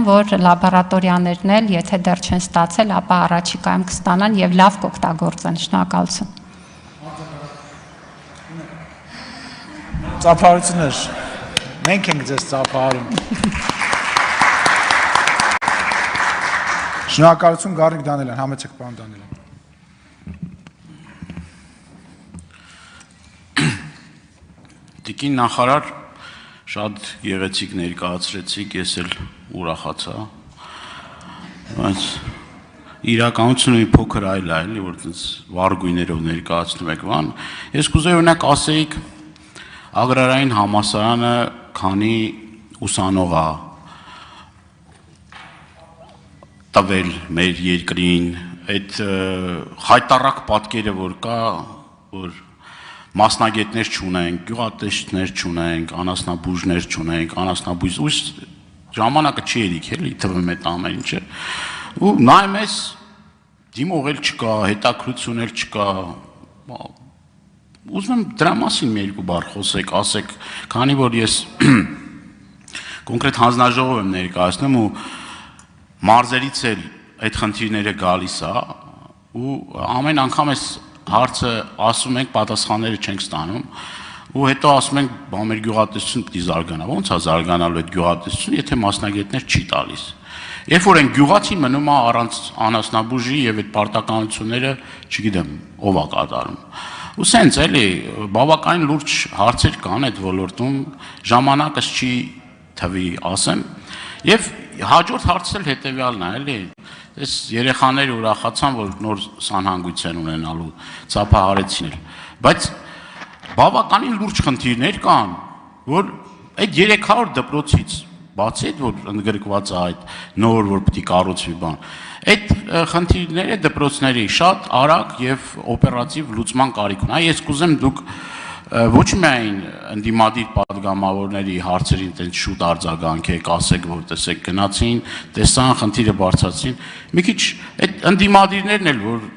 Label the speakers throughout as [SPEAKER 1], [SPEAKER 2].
[SPEAKER 1] որ լաբորատորիաներն էլ, եթե դեռ չեն ստացել, ապա առաջիկայում կստանան եւ լավ կօգտագործեն։ Շնորհակալություն։
[SPEAKER 2] Ծափարություններ։ Մենք ենք ձեզ ծափարում։ Շնորհակալություն Գառնիկ Դանիելյան, համեցեք պարոն Դանիելյան։
[SPEAKER 3] Տիկին նախարար, շատ գեղեցիկ ներկայացրեցիք, ես էլ ուրախացա, բայց իրականությունը մի փոքր այլ է, էլի, որ վառ գույներով ներկայացնում եք բան։ Ես կուզեի օրինակ ասեիք Ագրարային համալսարանը քանի ուսանող է տվել մեր երկրին, այդ հայտարարակ պատկերը որ կա, որ մասնագետներ չունենք, գյուղատնտեսներ չունենք, անասնաբուժներ չունենք, անասնաբույժ ժամանակը չի երիք էլի թվում է ամեն ինչը։ Ու նայում ես դիմող էլ չկա, հետաքրություն էլ չկա։ Ուզում եմ դրա մասին մի երկու բառ խոսեք, ասեք, քանի որ ես կոնկրետ հանձնաժողով եմ ներկայացնում ու մարզերից էլ այդ խնդիրները գալիս է ու ամեն անգամ ես հարցը ասում ենք, պատասխանները չենք ստանում ու հետո ասում ենք, բա մեր գյուղատնտեսությունը պիտի զարգանա, ո՞նց է զարգանալու այդ գյուղատնտեսությունը, եթե մասնագետներ չի տալիս։ Երբ որ այն գյուղացին մնում է առանց անասնաբուժի եւ այդ պարտականությունները, չգիտեմ, ով է կատարում։ Ու սենց էլի բավականին լուրջ հարցեր կան այդ ոլորտում, ժամանակս չի թվի ասեմ եւ հաջորդ հարցը էլ հետեւյալն է, էլի։ Այս երեխաները ուրախացան, որ նոր սանհանգույց են ունենալու, ծափահարեցին էլ։ Բայց բավականին լուրջ խնդիրներ կան, որ այդ 300 դպրոցից բացի այդ որ ընդգրկված է այդ նոր որ պիտի կառուցվի բան, այդ խնդիրները դպրոցների շատ արագ եւ օպերատիվ լուծման կարիք ունի։ Ես կուզեմ դուք ոչ միայն ընդդիմադիր падգամավորների հարցերին տենց շուտ արձագանքեք, ասեք, որ տեսեք գնացին, տեսան, խնդիրը բարձրացին, մի քիչ այդ ընդդիմադիրներն էլ որ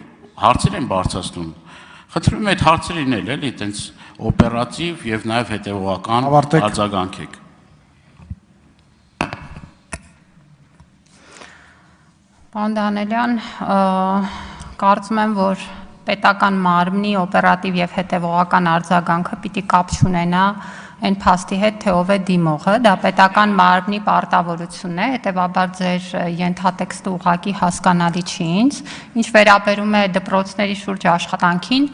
[SPEAKER 3] հարցեր են բարձրացնում, խնդրում եմ այդ հարցերին էլ էլի տենց օպերատիվ եւ նաեւ հետեւողական արձագանքեք։
[SPEAKER 1] Պարոն Դանիելյան, կարծում եմ, որ պետական մարմնի օպերատիվ եւ հետեւողական արձագանքը պիտի կապ չունենա այն փաստի հետ, թե ով է դիմողը, դա պետական մարմնի պարտավորությունն է, հետեւաբար ձեր ենթատեքստը ուղղակի հասկանալի չի ինձ, ինչ վերաբերում է դպրոցների շուրջ աշխատանքին,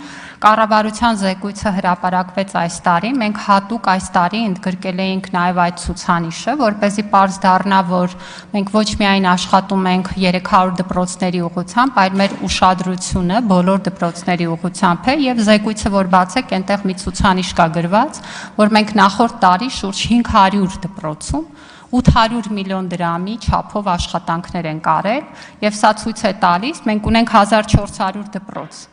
[SPEAKER 1] կառավարության զեկույցը հրապարակվեց այս տարի, մենք հատուկ այս տարի ընդգրկել էինք նաև այդ ցուցանիշը, որպեսզի պարզ դառնա, որ մենք ոչ միայն աշխատում ենք 300 դպրոցների ուղղությամբ, այլ մեր ուշադրությունը բոլոր դպրոցների ուղղությամբ է եւ զեկույցը, որ բացեք, այնտեղ մի ցուցանիշ կա գրված, որ մենք նախորդ տարի շուրջ 500 դպրոցում 800 միլիոն դրամի չափով աշխատանքներ են կարել եւ սա ցույց է տալիս, մենք ունենք 1400 դպրոց։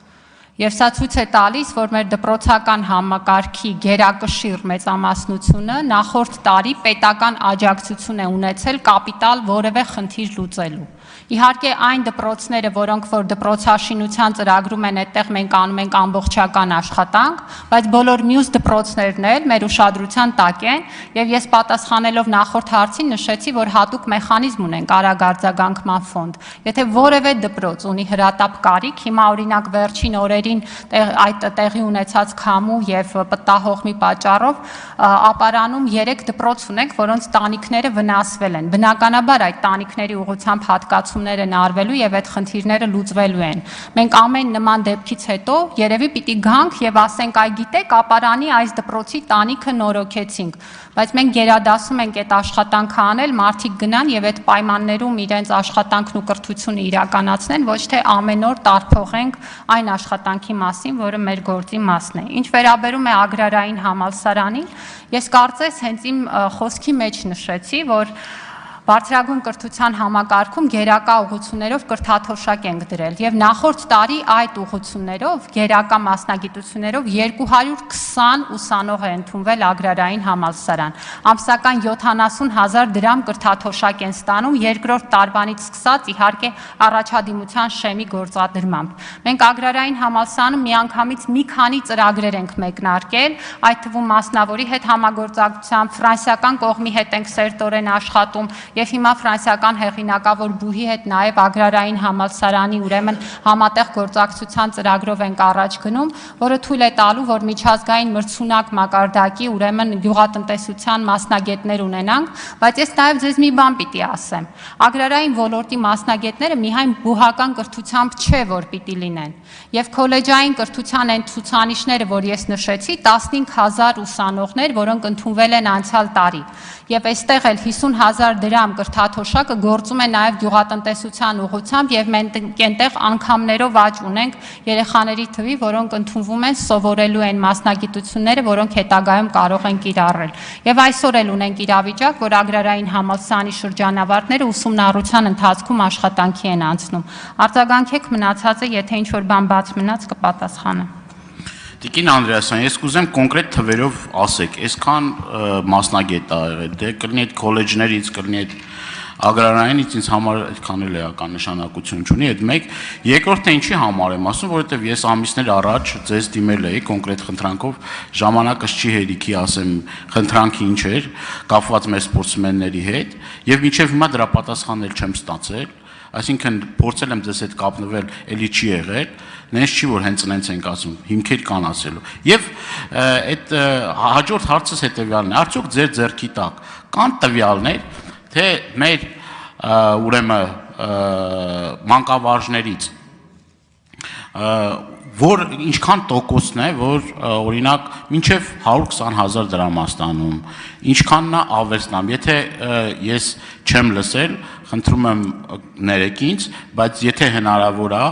[SPEAKER 1] Եվ սա ցույց է տալիս, որ մեր դպրոցական համակարգի գերակշիռ մեծամասնությունը նախորդ տարի պետական աջակցություն է ունեցել կապիտալ որևէ խնդիր լուծելու։ Իհարկե այն դպրոցները, որոնք որ դպրոցաշինության ծրագրում են, այդտեղ մենք անում ենք ամբողջական աշխատանք, բայց բոլոր մյուս դպրոցներն էլ մեր ուշադրության տակ են, եւ ես պատասխանելով նախորդ հարցին նշեցի, որ հատուկ մեխանիզմ ունենք արագ արձագանքման ֆոնդ։ Եթե որևէ դպրոց ունի հրատապ կարիք, հիմա օրինակ վերջին օրերին այդ տեղի ունեցած քամու եւ պտտահողմի պատճառով ապարանում 3 դպրոց ունենք, որոնց տանիքները վնասվել են։ Բնականաբար այդ տանիքների ուղղությամբ հատկացումներ են արվելու եւ այդ խնդիրները լուծվելու են։ Մենք ամեն նման դեպքից հետո երևի պիտի գանք եւ ասենք, այ գիտեք, ապարանի այս դպրոցի տանիքը նորոգեցինք, բայց մենք գերադասում ենք այդ աշխատանքը անել, մարդիկ գնան եւ այդ պայմաններում իրենց աշխատանքն ու կրթությունը իրականացնեն, ոչ թե ամեն օր տարփողենք այն աշխատանքի մասին, որը մեր գործի մասն է։ Ինչ վերաբերում է ագրարային համալսարանին, ես կարծես հենց իմ խոսքի մեջ նշեցի, որ բարձրագույն կրթության համակարգում գերակա ուղղություններով կրթաթոշակ ենք դրել եւ նախորդ տարի այդ ուղղություններով գերակա մասնագիտություններով 220 ուսանող է ընդունվել ագրարային համալսարան։ Ամսական 70,000 դրամ կրթաթոշակ են ստանում երկրորդ տարվանից սկսած իհարկե առաջադիմության շեմի գործադրմամբ։ Մենք ագրարային համալսարանում միանգամից մի քանի ծրագրեր ենք մեկնարկել, այդ թվում մասնավորի հետ համագործակցությամբ, ֆրանսիական կողմի հետ ենք սերտորեն աշխատում եւ հիմա ֆրանսիական հեղինակավոր բուհի հետ նաեւ agrarային համալսարանի ուրեմն համատեղ գործակցության ծրագրով ենք առաջ գնում, որը թույլ է տալու, որ միջազգային մրցունակ մակարդակի ուրեմն գյուղատնտեսության մասնագետներ ունենանք, բայց ես նաեւ ձեզ մի բան պիտի ասեմ։ Agrarային ոլորտի մասնագետները միայն բուհական կրթությամբ չէ, որ պիտի լինեն։ Եվ քոլեջային կրթության այն ցուցանիշները, որ ես նշեցի, 15000 ուսանողներ, որոնք ընդունվել են անցյալ տարի։ Եվ այստեղ էլ 50000 դրամ կրթաթոշակը գործում է նաև գյուղատնտեսության ուղղությամբ եւ մենք այնտեղ անգամներով աճ ունենք երեխաների թվի, որոնք ընդունվում են սովորելու են մասնագիտությունները, որոնք հետագայում կարող են կիրառել։ Եվ այսօր էլ ունենք իրավիճակ, որ agrarային համալսարանի շրջանավարտները ուսումնառության ընթացքում աշխատանքի են անցնում։ Արձագանքեք մնացածը, եթե ինչ-որ բան բաց մնաց կպատասխանեմ։
[SPEAKER 3] Տիկին Անդրեասյան, ես կուզեմ կոնկրետ թվերով ասեք, այսքան մասնագետ ա եղել, դե կլինի այդ քոլեջներից, կլինի այդ agrarայինից, ինձ համար այդքան էլ էական նշանակություն չունի, այդ մեկ, երկրորդը ինչի համար եմ ասում, որովհետև ես ամիսներ առաջ ձեզ դիմել էի կոնկրետ խնդրանքով, ժամանակս չի հերիքի, ասեմ, խնդրանքը ինչ էր, կապված մեր սպորտսմենների հետ, եւ մինչեւ հիմա դրա պատասխանն չեմ ստացել, այսինքն փորձել եմ ձեզ հետ կապնվել, էլի չի եղել, նենց չի որ հենց նենց ենք ասում, հիմքեր կան ասելու։ Եվ այդ հաջորդ հարցս հետեւյալն է, արդյոք ձեր ձեռքի տակ կան տվյալներ, թե մեր ուրեմն մանկավարժներից որ ինչքան տոկոսն է, որ օրինակ մինչև 120,000 դրամ է ստանում, ինչքանն է ավերստամ, եթե ես չեմ լսել, խնդրում եմ ներեք ինձ, բայց եթե հնարավոր է,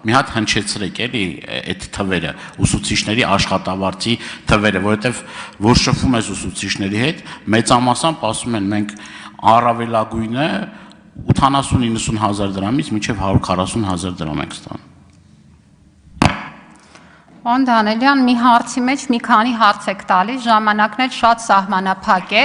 [SPEAKER 3] մի հատ հնչեցրեք էլի այդ թվերը, ուսուցիչների աշխատավարձի թվերը, որովհետև որ շփվում ես ուսուցիչների հետ, մեծամասամբ ասում են մենք առավելագույնը 80-90,000 դրամից մինչև 140,000 դրամ ենք ստանում։
[SPEAKER 1] Պարոն Դանելյան, մի հարցի մեջ մի քանի հարց եք տալիս, ժամանակն էլ շատ սահմանափակ է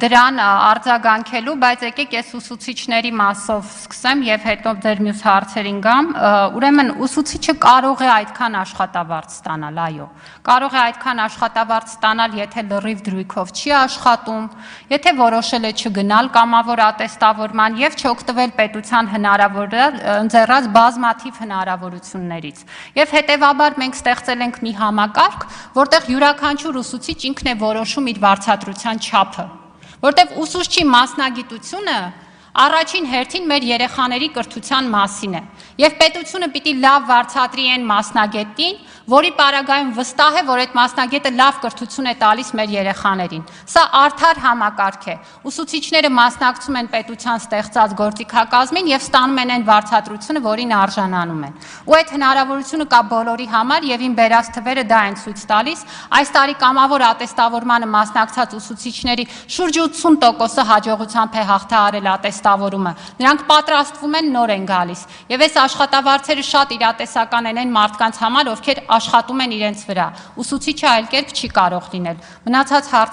[SPEAKER 1] դրան արձագանքելու, բայց եկեք ես ուսուցիչների մասով սկսեմ եւ հետո ձեր մյուս հարցերին գամ։ Ուրեմն ուսուցիչը կարող է այդքան աշխատավարձ ստանալ, այո։ Կարող է այդքան աշխատավարձ ստանալ, եթե լրիվ դրույքով չի աշխատում, եթե որոշել է չգնալ կամավոր ատեստավորման եւ չօգտվել պետության ընձեռած բազմաթիվ հնարավորություններից։ Եվ հետեւաբար մենք ստեղծել ենք մի համակարգ, որտեղ յուրաքանչյուր ուսուցիչ ինքն է որոշում իր վարձատրության չափը, որտեղ ուսուցչի մասնագիտությունը առաջին հերթին մեր երեխաների կրթության մասին է, եւ պետությունը պիտի լավ վարձատրի այն մասնագետին, որի պարագայում վստահ է, որ այդ մասնագետը լավ կրթություն է տալիս մեր երեխաներին։ Սա արդար համակարգ է։ Ուսուցիչները մասնակցում են պետության ստեղծած գործիքակազմին եւ ստանում են այն վարձատրությունը, որին արժանանում են։ Ու այդ հնարավորությունը կա բոլորի համար եւ իմ բերած թվերը դա են ցույց տալիս։ Այս տարի կամավոր ատեստավորմանը մասնակցած ուսուցիչների շուրջ 80%-ը հաջողությամբ է հաղթահարել ատեստավորումը։ Նրանք պատրաստվում են, նոր են գալիս։ Եվ այս աշխատավարձերը շատ իրատեսական են այն մարդկանց համար, ովքեր աշխատում են իրենց վրա։ Ուսուցիչը այլ կերպ չի կարող լինել։ Մնացած հարցերը